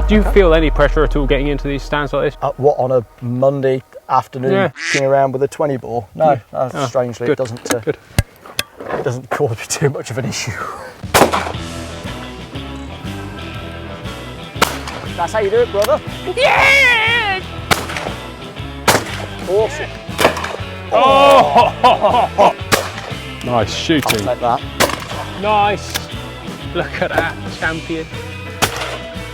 Do you feel any pressure at all getting into these stands like this? What, on a Monday afternoon, kicking around with a 20 ball? No, strangely, good. It doesn't cause me too much of an issue. That's how you do it, brother. Yeah! Awesome. Oh! Nice shooting. Like that. Nice. Look at that, champion.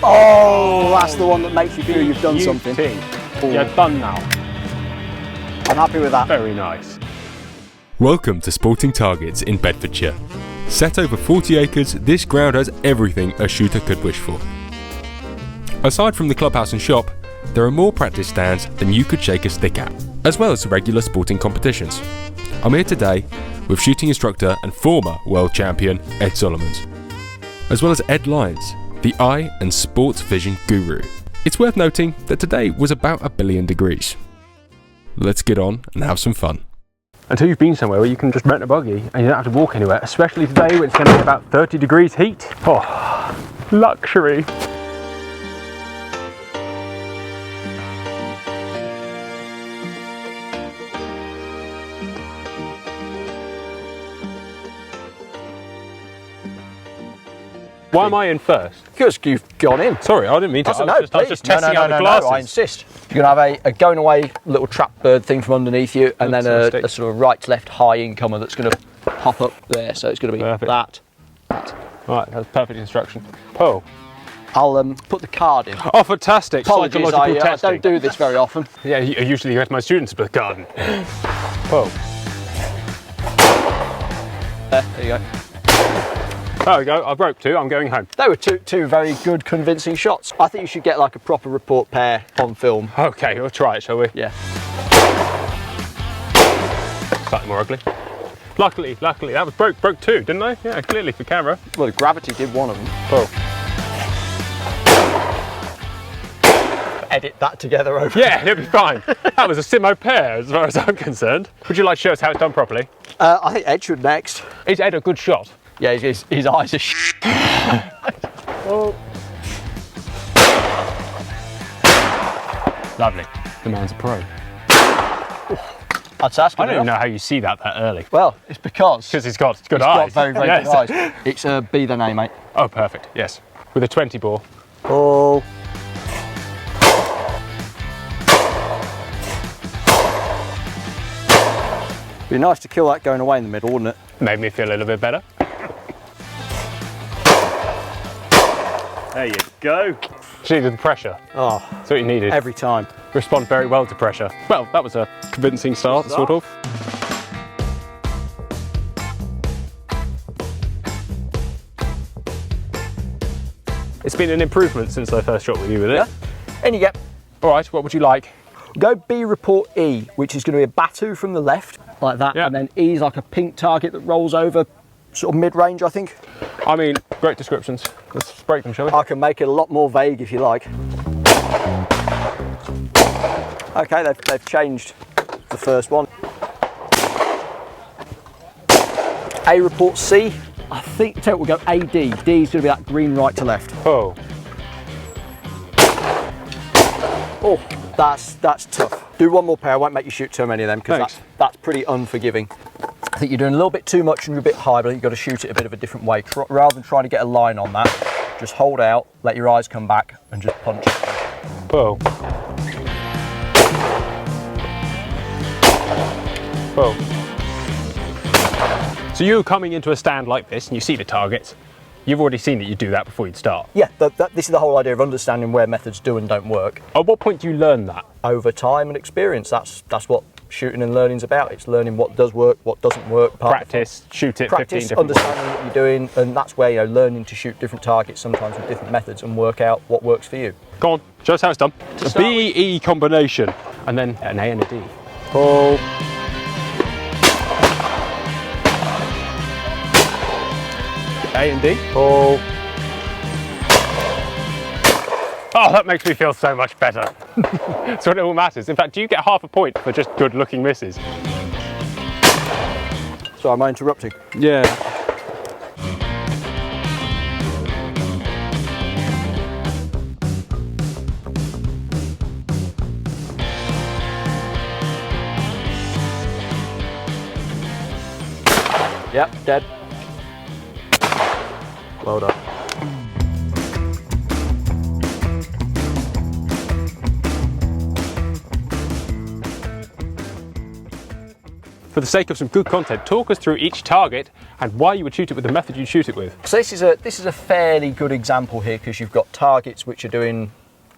Oh, that's the one that makes you feel you've done something. You're done now. I'm happy with that. Very nice. Welcome to Sporting Targets in Bedfordshire. Set over 40 acres, this ground has everything a shooter could wish for. Aside from the clubhouse and shop, there are more practice stands than you could shake a stick at, as well as regular sporting competitions. I'm here today with shooting instructor and former world champion Ed Solomons, as well as Ed Lyons, the eye and sports vision guru. It's worth noting that today was about 1 billion degrees. Let's get on and have some fun. Until you've been somewhere where you can just rent a buggy and you don't have to walk anywhere, especially today when it's going to be about 30 degrees heat. Oh, luxury. Why am I in first? Because you've gone in. Sorry, I didn't mean to. I was just testing out the No, glasses. I insist. You're going to have a going away little trap bird thing from underneath you, and then a sort of right to left high incomer that's going to pop up there. So it's going to be perfect. that. Right, that's perfect instruction. Oh. I'll put the card in. Oh, fantastic. Apologies, Psychological I testing. don't do this very often. Yeah, I usually get my students to put the card in. Whoa. There you go. There we go, I broke two, I'm going home. They were two very good, convincing shots. I think you should get like a proper report pair on film. Okay, we'll try it, shall we? Yeah. Slightly more ugly. Luckily, that was broke two, didn't I? Yeah, clearly for camera. Well, the gravity did one of them. Oh. Edit that together over. Yeah, it'll be fine. That was a Simo pair as far as I'm concerned. Would you like to show us how it's done properly? I think Ed should next. Is Ed a good shot? Yeah, his eyes are Oh. Lovely. The man's a pro. That's asking. I don't even know how you see that early. Well, it's because He's got good eyes. got very, very Yes. good eyes. It's a B then A, mate. Oh, perfect, yes. With a 20 ball. Oh. Be nice to kill that going away in the middle, wouldn't it? Made me feel a little bit better. There you go. She needed the pressure. Oh, That's what you needed. every time. Respond very well to pressure. Well, that was a convincing start, sort of. It's been an improvement since I first shot with you with it. Yeah. And you get All right, what would you like? go B report E, which is going to be a Batu from the left, like that, Yeah. and then E is like a pink target that rolls over, sort of mid-range, I think. I mean, great descriptions. Let's break them, shall we? I can make it a lot more vague if you like. Okay, they've changed the first one. A report C. I think we'll go AD. D is going to be that green right to left. Oh, Oh, that's tough. Do one more pair. I won't make you shoot too many of them because Thanks. that's pretty unforgiving. I think you're doing a little bit too much and you're a bit high, but I think you've got to shoot it a bit of a different way. Rather than trying to get a line on that, just hold out, let your eyes come back, and just punch it. whoa. Whoa. So you're coming into a stand like this and you see the targets. You've already seen that you do that before you'd start. Yeah, this is the whole idea of understanding where methods do and don't work. At what point do you learn that? Over time and experience, that's what shooting and learning's about. It's learning what does work, what doesn't work. Practice, shoot it 15 Practice, different ways. understanding what you're doing, and that's where learning to shoot different targets, sometimes with different methods, and work out what works for you. Go on, show us how it's done. A start B-E combination, and then an A and a D. Pull. A and D. Pull. Oh, that makes me feel so much better. That's what it all matters. In fact, do you get half a point for just good looking misses? Sorry, am I interrupting? Yeah. Yep, dead. Well done. For the sake of some good content, talk us through each target and why you would shoot it with the method you shoot it with. So this is a fairly good example here, because you've got targets which are doing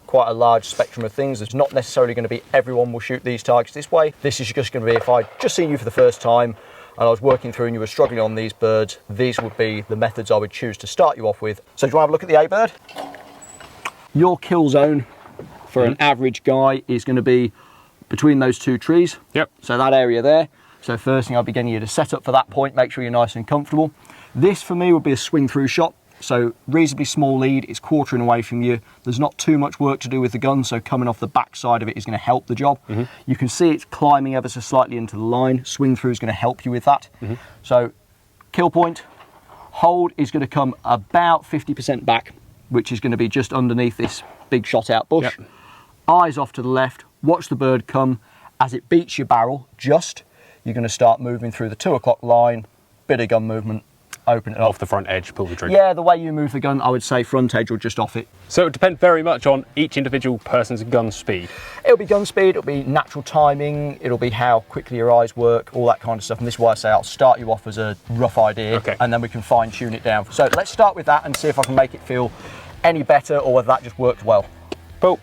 quite a large spectrum of things. There's not necessarily going to be everyone will shoot these targets this way. This is just going to be, if I just seen you for the first time and I was working through and you were struggling on these birds, these would be the methods I would choose to start you off with. So do you want to have a look at the A bird? Your kill zone for an average guy is going to be between those two trees. Yep. So that area there. So first thing I'll be getting you to set up for that point, make sure you're nice and comfortable. This for me would be a swing through shot. So reasonably small lead, it's quartering away from you. There's not too much work to do with the gun, so coming off the back side of it is going to help the job. You can see it's climbing ever so slightly into the line. Swing through is going to help you with that. So kill point, hold is going to come about 50% back, which is going to be just underneath this big shot out bush. Yep. Eyes off to the left, watch the bird come. As it beats your barrel, you're going to start moving through the 2 o'clock line, bit of gun movement, open it up. Off the front edge, pull the trigger. Yeah, the way you move the gun, I would say front edge or just off it. So it would depend very much on each individual person's gun speed. It'll be gun speed, it'll be natural timing, it'll be how quickly your eyes work, all that kind of stuff. And this is why I say I'll start you off as a rough idea, and then we can fine tune it down. So let's start with that and see if I can make it feel any better or whether that just works well. Cool.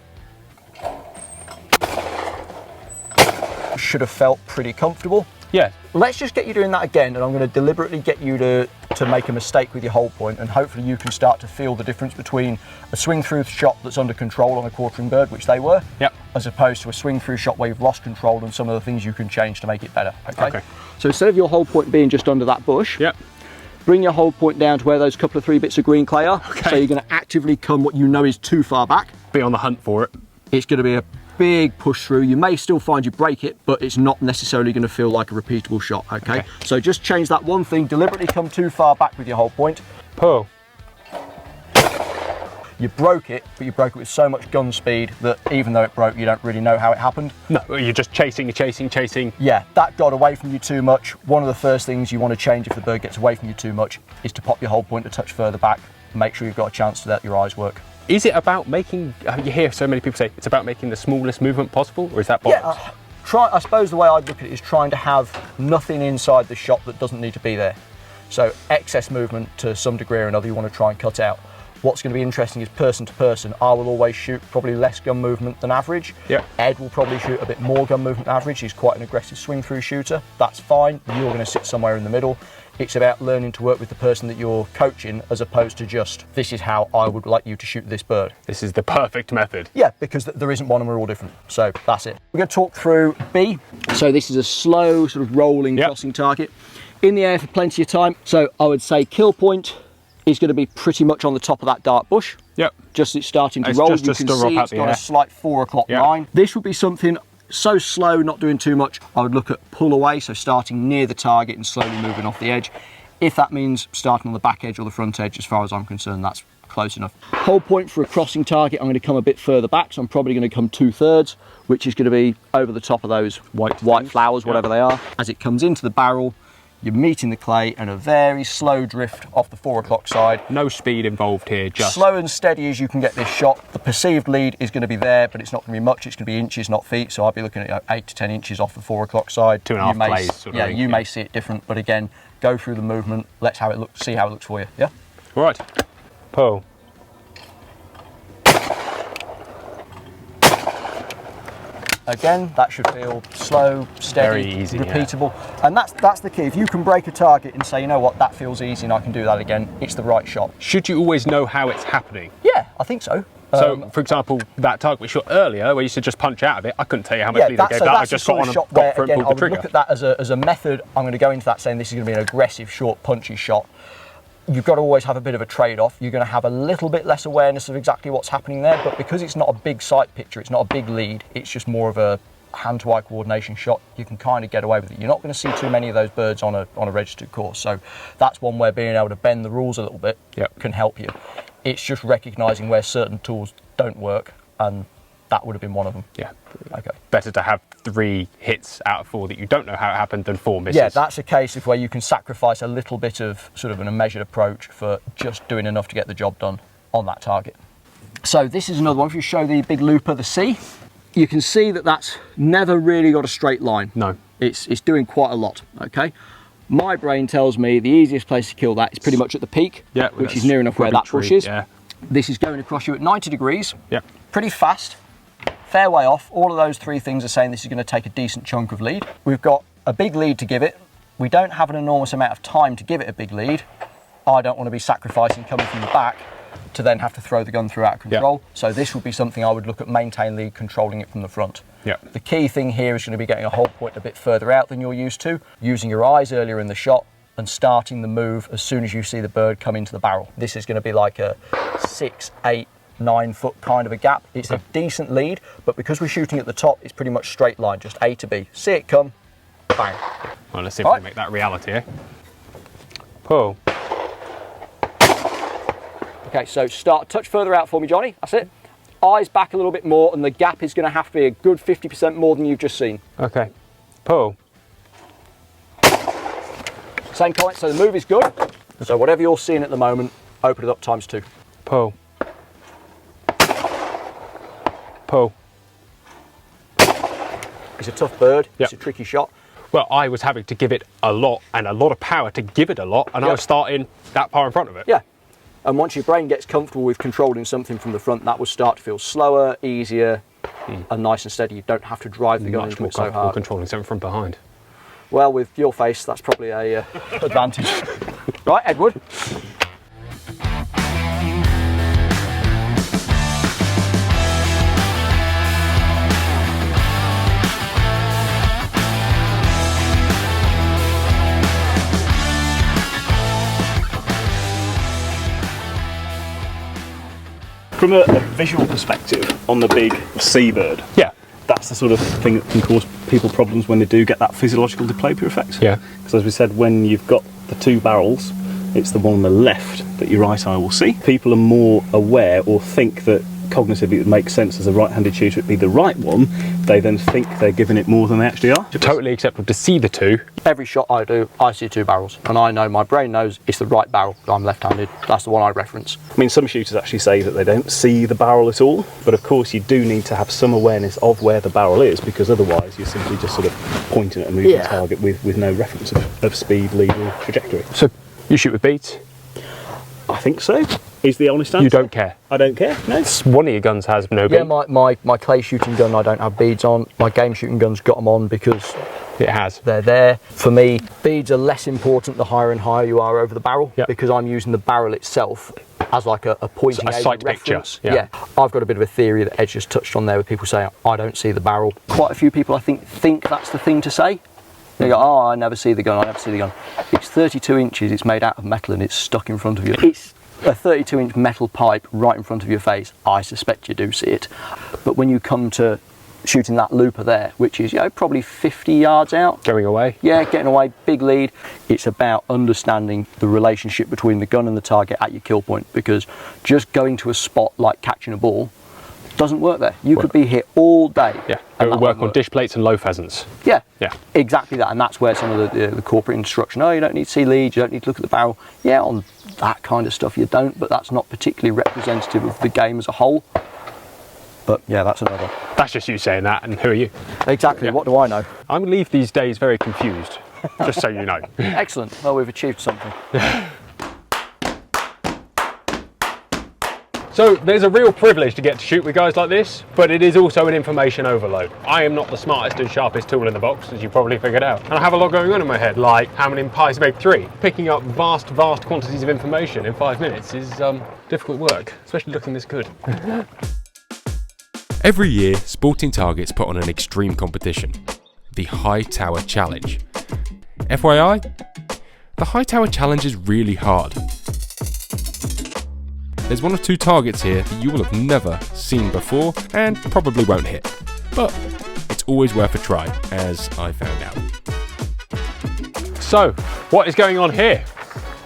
Should have felt pretty comfortable. Yeah. Let's just get you doing that again, and I'm going to deliberately get you to make a mistake with your hold point, and hopefully you can start to feel the difference between a swing through shot that's under control on a quartering bird, which they were, as opposed to a swing through shot where you've lost control and some of the things you can change to make it better. Okay. So instead of your hold point being just under that bush, bring your hold point down to where those couple of 3 bits of green clay are. So you're going to actively come what you know is too far back. Be on the hunt for it. It's going to be a big push through. You may still find you break it, but it's not necessarily going to feel like a repeatable shot. Okay. So just change that one thing, deliberately come too far back with your hold point. Pull. You broke it, but you broke it with so much gun speed that even though it broke, you don't really know how it happened. No, you're just chasing. Yeah, that got away from you too much. One of the first things you want to change if the bird gets away from you too much is to pop your hold point a touch further back. Make sure you've got a chance to let your eyes work. Is it about making, you hear so many people say, it's about making the smallest movement possible, or is that bollocks? Yeah, I suppose the way I'd look at it is trying to have nothing inside the shot that doesn't need to be there. So excess movement to some degree or another you want to try and cut out. What's going to be interesting is person to person. I will always shoot probably less gun movement than average. Ed will probably shoot a bit more gun movement than average. He's quite an aggressive swing through shooter. That's fine. You're going to sit somewhere in the middle. It's about learning to work with the person that you're coaching as opposed to just, this is how I would like you to shoot this bird. This is the perfect method. Yeah, because there isn't one and we're all different. So that's it. We're going to talk through B. So this is a slow sort of rolling crossing target. In the air for plenty of time. So I would say kill point is going to be pretty much on the top of that dark bush. Just it's starting to roll. Just you can see it's got a slight 4 o'clock line. This would be something so slow, not doing too much. I would look at pull away, so starting near the target and slowly moving off the edge. If that means starting on the back edge or the front edge, as far as I'm concerned, that's close enough. Hold point for a crossing target, I'm going to come a bit further back, so I'm probably going to come 2/3, which is going to be over the top of those white flowers, whatever they are. As it comes into the barrel, you're meeting the clay and a very slow drift off the 4 o'clock side. No speed involved here, just slow and steady as you can get this shot. The perceived lead is going to be there, but it's not going to be much. It's going to be inches, not feet. So I'd be looking at 8 to 10 inches off the 4 o'clock side. 2.5 plays. Yeah, you may see it different, but again, go through the movement. Let's see how it looks for you. Yeah. All right. Pull. Again, that should feel slow, steady, very easy, repeatable. And that's the key. If you can break a target and say, you know what, that feels easy and I can do that again, it's the right shot. Should you always know how it's happening? Yeah, I think so. So, for example, that target we shot earlier, where you said just punch out of it, I couldn't tell you how much lead I gave that. I just got on and got for it and pulled the trigger. I would look at that as a method. I'm going to go into that saying this is going to be an aggressive, short, punchy shot. You've got to always have a bit of a trade-off. You're going to have a little bit less awareness of exactly what's happening there, but because it's not a big sight picture, it's not a big lead, it's just more of a hand-to-eye coordination shot, you can kind of get away with it. You're not going to see too many of those birds on a registered course, so that's one where being able to bend the rules a little bit can help you. It's just recognising where certain tools don't work, and that would have been one of them. Yeah. Okay. Better to have 3 hits out of 4 that you don't know how it happened than 4 misses. Yeah, that's a case of where you can sacrifice a little bit of sort of a measured approach for just doing enough to get the job done on that target. So this is another one. If you show the big looper, the C, you can see that that's never really got a straight line. No. It's doing quite a lot, okay? My brain tells me the easiest place to kill that is pretty much at the peak, which is near enough where that bush is. Yeah. This is going across you at 90 degrees, Yep. pretty fast, fair way off. All of those 3 things are saying this is going to take a decent chunk of lead. We've got a big lead to give it. We don't have an enormous amount of time to give it a big lead. I don't want to be sacrificing coming from the back to then have to throw the gun through out of control. Yep. So this would be something I would look at maintain lead, controlling it from the front. Yep. The key thing here is going to be getting a hold point a bit further out than you're used to, using your eyes earlier in the shot, and starting the move as soon as you see the bird come into the barrel. This is going to be like a 6, 8, 9 foot kind of a gap. It's a decent lead, but because we're shooting at the top, it's pretty much straight line, just A to B. See it come, bang. Well, let's see if we can make that reality, eh? Pull. Okay, so start a touch further out for me, Johnny. That's it. Eyes back a little bit more, and the gap is going to have to be a good 50% more than you've just seen. Okay. Pull. Same comment, so the move is good. So whatever you're seeing at the moment, open it up times 2. Pull. Pull. It's a tough bird, It's a tricky shot. Well, I was having to give it a lot and a lot of power to give it a lot, and I was starting that far in front of it. Yeah. And once your brain gets comfortable with controlling something from the front, that will start to feel slower, easier, and nice and steady. You don't have to drive the gun into it so hard. Controlling something from behind. Well, with your face, that's probably a advantage. Right, Edward? From a visual perspective on the big seabird, that's the sort of thing that can cause people problems when they do get that physiological diplopia effect. Yeah. Because as we said, when you've got the 2 barrels, it's the one on the left that your right eye will see. People are more aware or think that cognitively it would make sense as a right-handed shooter it'd be the right one. They then think they're giving it more than they actually are. Totally acceptable to see the 2. Every shot I do, I see 2 barrels, and I know, my brain knows it's the right barrel. I'm left-handed. That's the one I reference. I mean, some shooters actually say that they don't see the barrel at all, but of course you do need to have some awareness of where the barrel is, because otherwise you're simply just sort of pointing at a moving target with no reference of speed, lead or trajectory. So you shoot with beads? I think so. Is the honest answer. You don't care? I don't care, no. One of your guns has no bead. Yeah, my clay shooting gun I don't have beads on. My game shooting gun's got them on because it has. They're there. For me, beads are less important the higher and higher you are over the barrel, because I'm using the barrel itself as like a pointing aid sight reference. picture. Yeah. I've got a bit of a theory that Ed just touched on there with people saying, I don't see the barrel. Quite a few people I think that's the thing to say. They go, oh, I never see the gun, I never see the gun. It's 32 inches, it's made out of metal and it's stuck in front of you. It's a 32-inch metal pipe right in front of your face. I suspect you do see it. But when you come to shooting that looper there, which is probably 50 yards out. Going away? Yeah, getting away, big lead. It's about understanding the relationship between the gun and the target at your kill point, because just going to a spot like catching a ball doesn't work there. You could be here all day. Yeah, it would work on dish plates and low pheasants. Yeah, yeah, exactly that. And that's where some of the corporate instruction, you don't need to see leads, you don't need to look at the barrel. Yeah, on that kind of stuff you don't, but that's not particularly representative of the game as a whole. But yeah, that's another. That's just you saying that, and who are you? Exactly, what do I know? I leave these days very confused, just so you know. Excellent, well, we've achieved something. So there's a real privilege to get to shoot with guys like this, but it is also an information overload. I am not the smartest and sharpest tool in the box, as you probably figured out. And I have a lot going on in my head, like how many pies make 3. Picking up vast quantities of information in 5 minutes is difficult work, especially looking this good. Every year, Sporting Targets put on an extreme competition, the High Tower Challenge. FYI, the High Tower Challenge is really hard. There's 1 or 2 targets here that you will have never seen before and probably won't hit. But it's always worth a try, as I found out. So, what is going on here?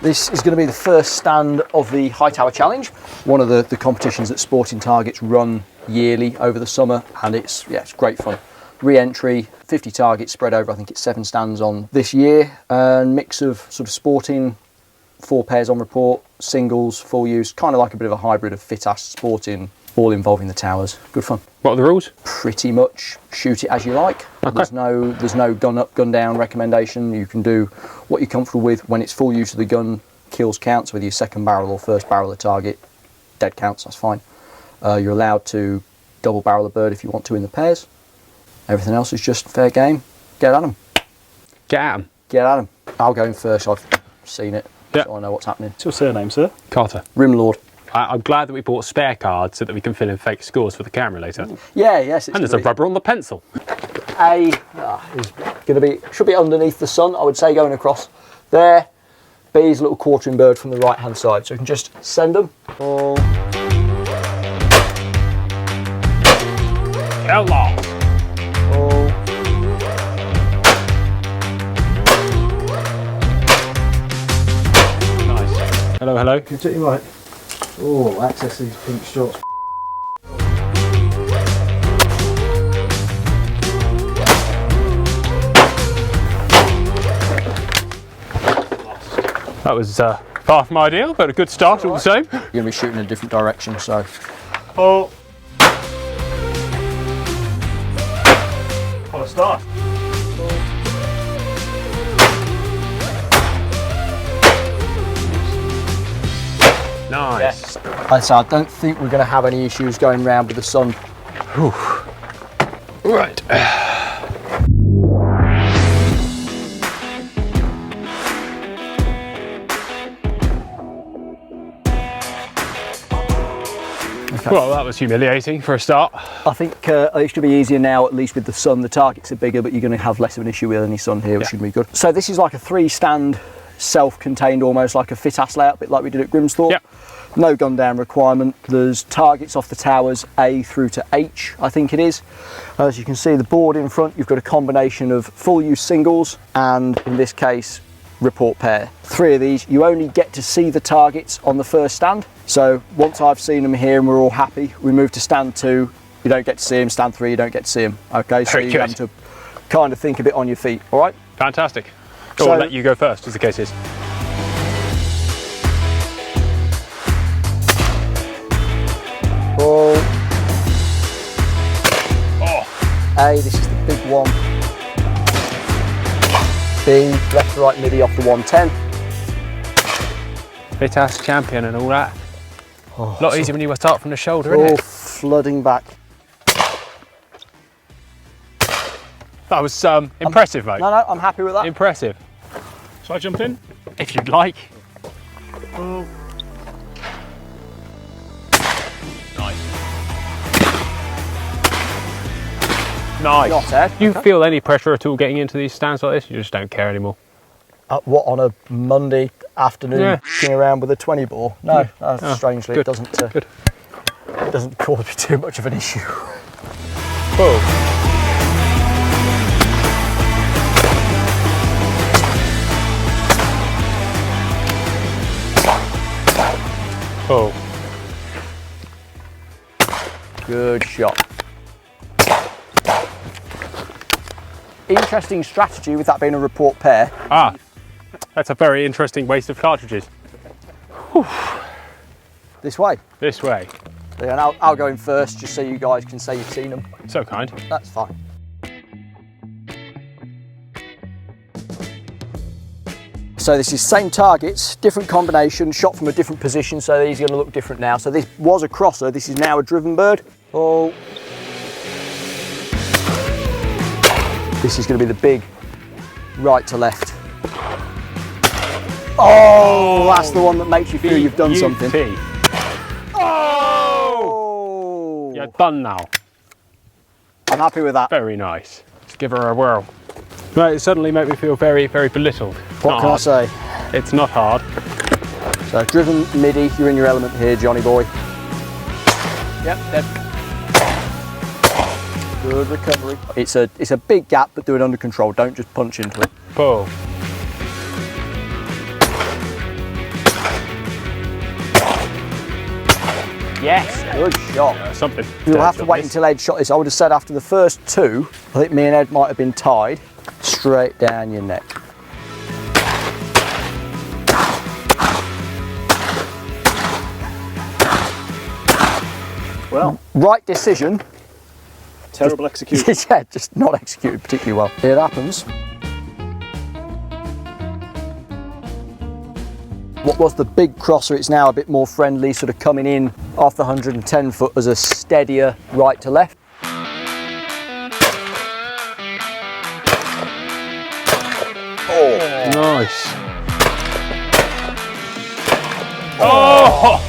This is going to be the first stand of the High Tower Challenge, one of the competitions that Sporting Targets run yearly over the summer, and it's great fun. Re-entry, 50 targets spread over, I think it's 7 stands on this year, and mix of sort of sporting, 4 pairs on report, singles, full use, kind of like a bit of a hybrid of fit-ass sporting, all involving the towers. Good fun. What are the rules? Pretty much shoot it as you like. Okay. There's no gun up, gun down recommendation. You can do what you're comfortable with. When it's full use of the gun, kills counts, whether you're second barrel or first barrel of target, dead counts, that's fine. You're allowed to double barrel a bird if you want to in the pairs. Everything else is just fair game. Get at them. Get at them. Get at them. I'll go in first. I've seen it, yep. so I know what's happening. What's your surname, sir? Carter. Rimlord. I'm glad that we bought spare cards so that we can fill in fake scores for the camera later. Yeah, yes. And there's a rubber on the pencil. A is going to be, should be underneath the sun, I would say, going across there. B is a little quartering bird from the right hand side, so you can just send them. All. Hello. All. Nice. Hello, hello. Can you take your right? Oh, access these pink shorts. That was far from ideal, but a good start all the same. You're going to be shooting in a different direction, so. Oh. What a start. Nice. So I don't think we're going to have any issues going round with the sun. Whew. Right. Okay. Well, that was humiliating for a start. I think it should be easier now, at least with the sun. The targets are bigger, but you're going to have less of an issue with any sun here, which should be good. So this is like a 3-stand, self-contained, almost like a fit-ass layout, a bit like we did at Grimsthorpe. Yep. No gun down requirement. There's targets off the towers A through to H, I think it is. As you can see, the board in front, you've got a combination of full use singles and, in this case, report pair. 3 of these, you only get to see the targets on the first stand. So once I've seen them here and we're all happy, we move to stand 2. You don't get to see them. Stand 3, you don't get to see them. Okay, so you have to kind of think a bit on your feet. All right. Fantastic. So, I'll let you go first, as the case is. Ball. Oh. A, this is the big one. B, left to right midi off the 110. Fit-ass champion and all that. Oh, a lot easier when you start from the shoulder, all isn't it? flooding back. That was impressive, mate. No, I'm happy with that. Impressive. Shall I jump in? If you'd like. Oh. Nice. Not Ed. Do you feel any pressure at all getting into these stands like this? You just don't care anymore? What, on a Monday afternoon, kicking around with a 20 ball? No, strangely, good. It doesn't cause me too much of an issue. Whoa. Oh. Good shot. Interesting strategy with that being a report pair. Ah, that's a very interesting waste of cartridges. Whew. This way. This way. And I'll go in first just so you guys can say you've seen them. So kind. That's fine. So this is same targets, different combination, shot from a different position, so these are going to look different now. So this was a crosser, this is now a driven bird. Oh. This is going to be the big right to left. Oh, that's the one that makes you feel you've done something. Oh! You're done now. I'm happy with that. Very nice. Let's give her a whirl. Right, it suddenly made me feel very, very belittled. What can I say? It's not hard. So driven midi, you're in your element here, Johnny boy. Yep, dead. Good recovery. It's a big gap, but do it under control. Don't just punch into it. Pull. Yes, good shot. Something. You'll have to wait until Ed shot this. I would have said after the first two, I think me and Ed might have been tied. Straight down your neck. Well, right decision. terrible execution. Yeah, just not executed particularly well. It happens. What was the big crosser, it's now a bit more friendly, sort of coming in off the 110 foot as a steadier right to left. Oh, nice. Oh!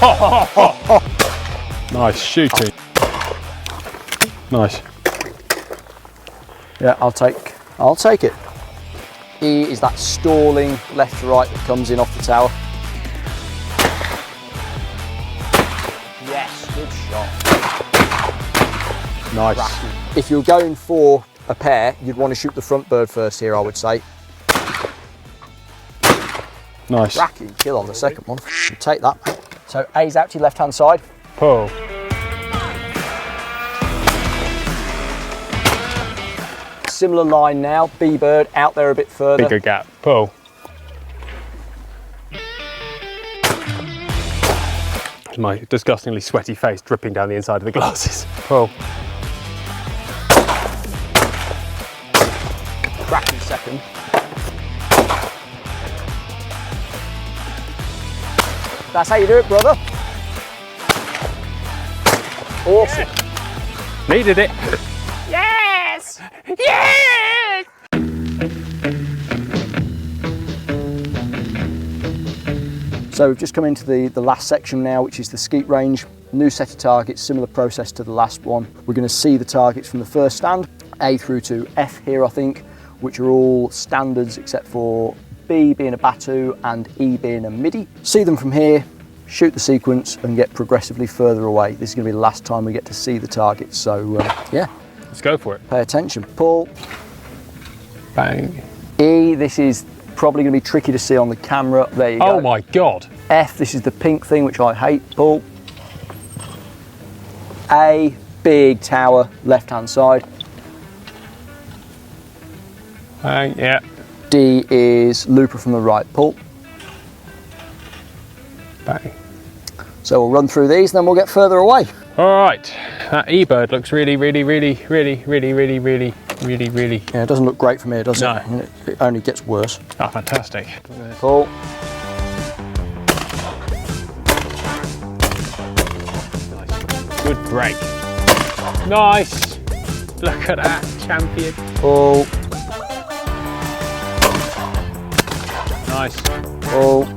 Nice shooting. Nice. Yeah, I'll take it. E is that stalling left to right that comes in off the tower. Yes, good shot. Nice. If you're going for a pair, you'd want to shoot the front bird first here, I would say. Nice. Cracking kill on the second one. Take that. So A's out to your left hand side. Pull. Similar line now. B bird out there a bit further. Bigger gap. Pull. My disgustingly sweaty face dripping down the inside of the glasses. Pull. Cracking second. That's how you do it, brother. Awesome. Needed it. Yes! Yes! So we've just come into the last section now, which is the skeet range. New set of targets, similar process to the last one. We're going to see the targets from the first stand, A through to F here, I think, which are all standards except for B being a Batu and E being a MIDI. See them from here, shoot the sequence and get progressively further away. This is going to be the last time we get to see the targets, so yeah. Let's go for it. Pay attention. Pull. Bang. E, this is probably going to be tricky to see on the camera. There you go. Oh my God. F, this is the pink thing, which I hate. Pull. A, big tower, left-hand side. Bang, yeah. D is looper from the right. Pull. Bang. So we'll run through these, and then we'll get further away. All right. That E-bird looks really. Yeah, it doesn't look great from here, does it? No. It only gets worse. Oh, fantastic. Pull. Good break. Nice. Look at that, champion. Pull. Nice. Pull.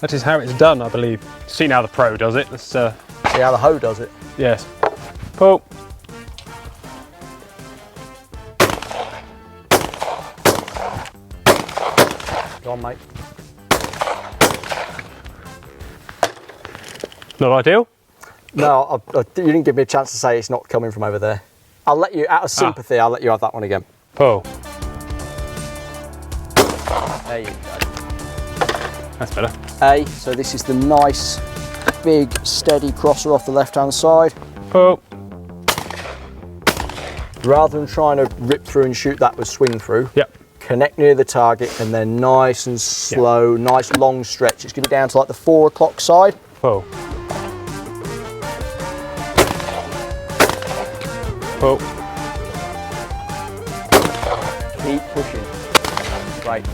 That is how it's done, I believe. See how the pro does it. Let's see how the hoe does it. Yes. Pull. Go on, mate. Not ideal? No, you didn't give me a chance to say it's not coming from over there. I'll let you, out of sympathy, I'll let you have that one again. Pull. There you go. That's better. A, so this is the nice, big, steady crosser off the left-hand side. Pull. Rather than trying to rip through and shoot that with swing through, Yep. connect near the target and then nice and slow, nice long stretch. It's going to be down to like the 4 o'clock side. Pull. Pull. Keep pushing. Right.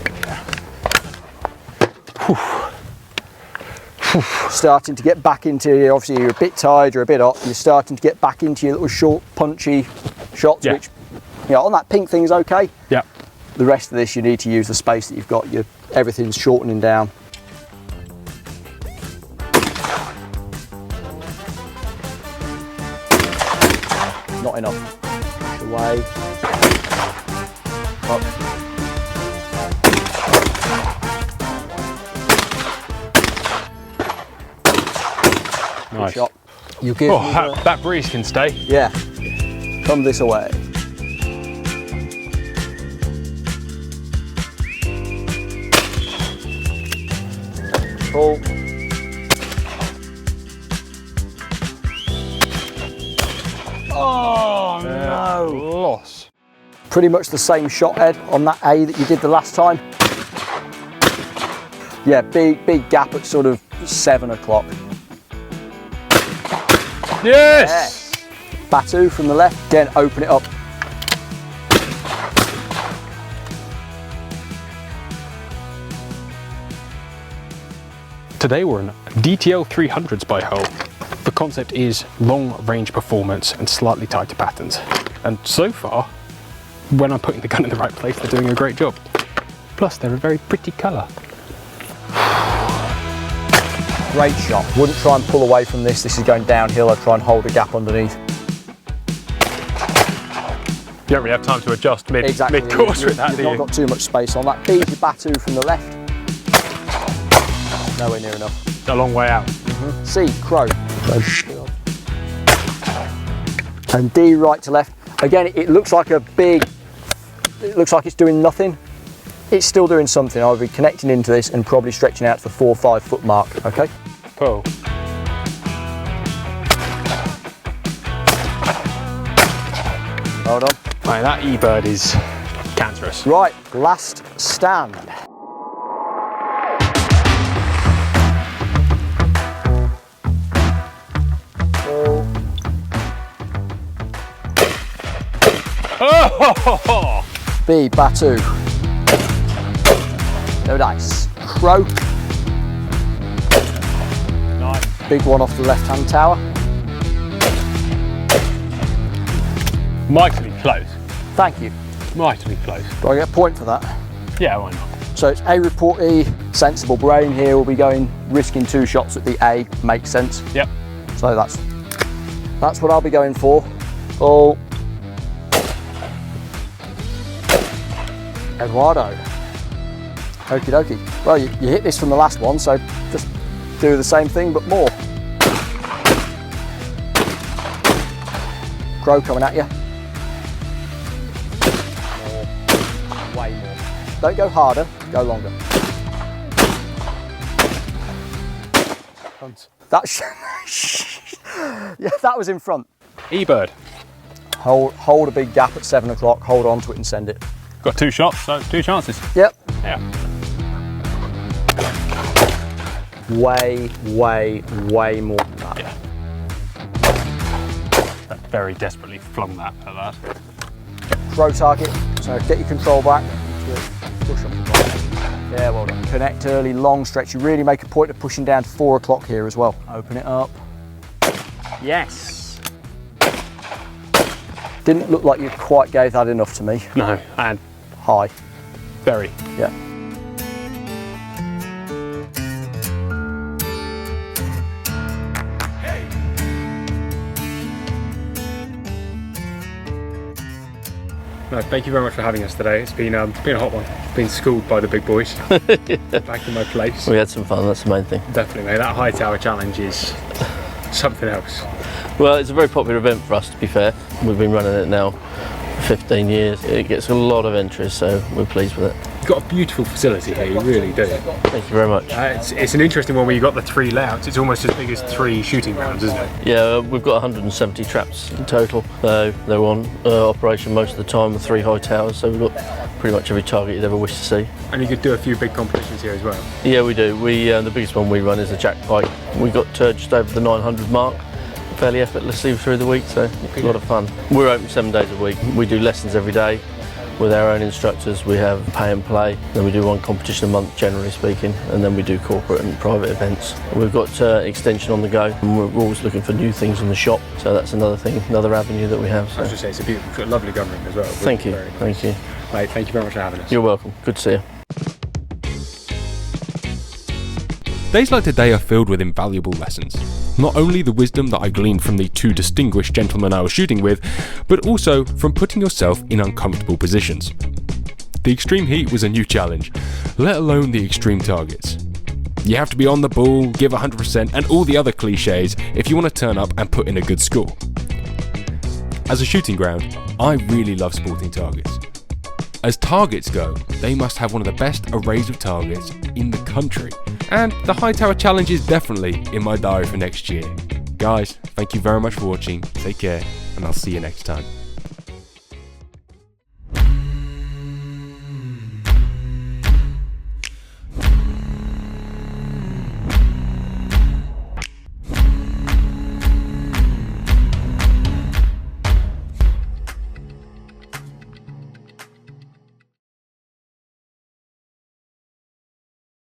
Starting to get back into, obviously you're a bit tired, you're a bit hot, you're starting to get back into your little short punchy shots, which, you know, on that pink thing's okay. Yeah. The rest of this you need to use the space that you've got, everything's shortening down. Not enough. Push away. Up. Nice. Shot. You give me that breeze can stay. Yeah. Come this away. Pull. Oh no! Loss. Pretty much the same shot, Ed, on that A that you did the last time. Yeah, big gap at sort of 7 o'clock. Yes! Batu from the left, again, open it up. Today we're in DTL 300s by hole. The concept is long range performance and slightly tighter patterns. And so far, when I'm putting the gun in the right place, they're doing a great job. Plus, they're a very pretty colour. Great shot. Wouldn't try and pull away from this. This is going downhill. I'd try and hold a gap underneath. You don't really have time to adjust mid-course with that, do you? You've not got too much space on that. B, your Batu from the left. Nowhere near enough. A long way out. C, Crow. And D, right to left. Again, it looks like it looks like it's doing nothing. It's still doing something. I'll be connecting into this and probably stretching out to the 4 or 5 foot mark, okay? Cool. Hold on. Right, that E-bird is cancerous. Right, last stand. Oh! B, Batu. No dice. Crow. Nice. Big one off the left-hand tower. Mightily close. Thank you. Mightily close. Do I get a point for that? Yeah, why not? So it's A report E, sensible brain here. We'll be risking 2 shots at the A, makes sense. Yep. So that's what I'll be going for. Oh. Eduardo. Okie dokie. Well, you hit this from the last one, so just do the same thing, but more. Crow coming at you. More. Way more. Don't go harder, go longer. Yeah, that was in front. E-bird. Hold a big gap at 7 o'clock, hold on to it and send it. Got 2 shots, so 2 chances. Yep. Yeah. Way more than that. Yeah. That very desperately flung that at that. Throw target, so get your control back. Push up the bottom. Yeah, well done. Connect early, long stretch. You really make a point of pushing down to 4 o'clock here as well. Open it up. Yes. Didn't look like you quite gave that enough to me. No, and High. very. Yeah. No, thank you very much for having us today. It's been a hot one. Been schooled by the big boys. Back in my place. We had some fun, that's the main thing. Definitely, mate. That high tower challenge is something else. Well, it's a very popular event for us, to be fair. We've been running it now for 15 years. It gets a lot of interest, so we're pleased with it. You've got a beautiful facility here, you really do. Thank you very much. It's an interesting one where you've got the 3 layouts. It's almost as big as 3 shooting grounds, isn't it? Yeah, we've got 170 traps in total. They're on operation most of the time with 3 high towers, so we've got pretty much every target you'd ever wish to see. And you could do a few big competitions here as well. Yeah, we do. The biggest one we run is the Jack Pike. We got just over the 900 mark fairly effortlessly through the week, so a lot of fun. We're open 7 days a week. We do lessons every day with our own instructors. We have pay and play, then we do 1 competition a month generally speaking, and then we do corporate and private events. We've got extension on the go, and we're always looking for new things in the shop, so that's another thing, another avenue that we have. So. I was just say, it's a beautiful, lovely gun room as well. Thank you, thank you. Mate, thank you very much for having us. You're welcome, good to see you. Days like today are filled with invaluable lessons. Not only the wisdom that I gleaned from the 2 distinguished gentlemen I was shooting with, but also from putting yourself in uncomfortable positions. The extreme heat was a new challenge, let alone the extreme targets. You have to be on the ball, give 100%, and all the other cliches if you want to turn up and put in a good score. As a shooting ground, I really love sporting targets. As targets go, they must have one of the best arrays of targets in the country, And the Hightower Challenge is definitely in my diary for next year. Guys, thank you very much for watching, take care, and I'll see you next time.